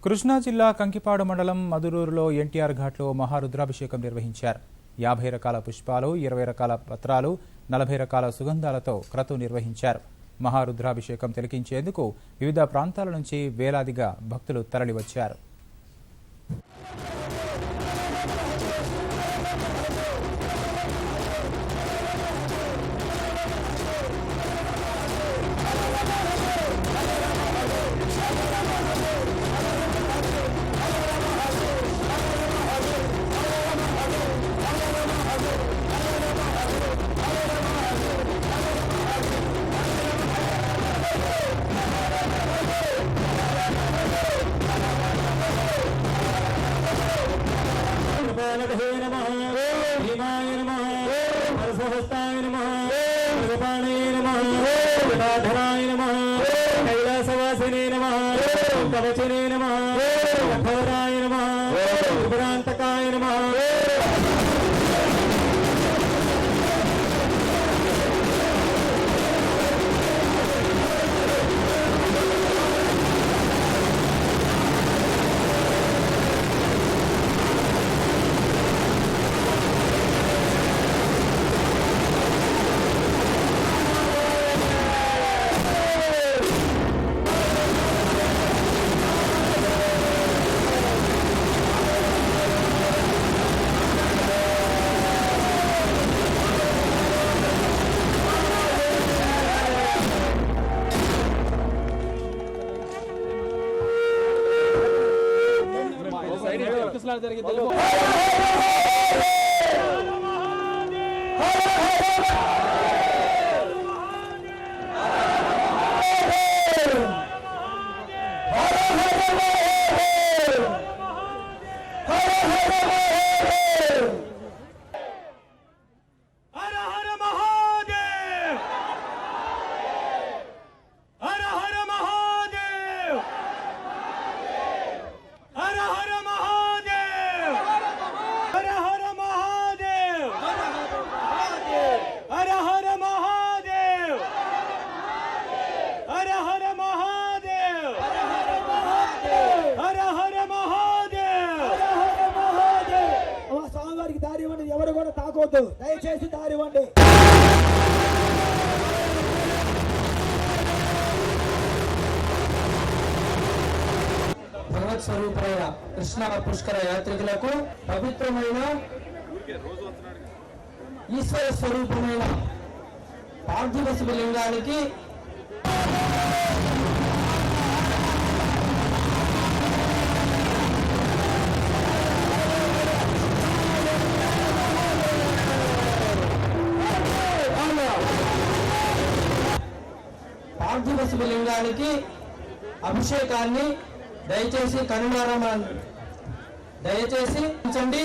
కృష్ణా జిల్లా కంకిపాడు మండలం మధురూరులో ఎన్టీఆర్ ఘాట్లో మహారుద్రాభిషేకం నిర్వహించారు. 50 రకాల పుష్పాలు, 20 రకాల పత్రాలు, 40 రకాల సుగంధాలతో క్రతు నిర్వహించారు. మహారుద్రాభిషేకం తిలకించేందుకు వివిధ ప్రాంతాల నుంచి వేలాదిగా భక్తులు తరలివచ్చారు. कैलासवासिने नमः, कवचने नमः, कठोराय नमः, विभ्रांतकाय नमः। ఎవరు కూడా తాకొద్దు, దయచేసి దారి ఇవ్వండి. భగవత్ స్వరూపులైన కృష్ణ పుష్కర యాత్రికులకు పవిత్రమైన ఈశ్వర స్వరూపమైన పార్థివ శివలింగానికి పార్థివ శివలింగానికి అభిషేకాన్ని దయచేసి కనులారా దయచేసి పంచండి.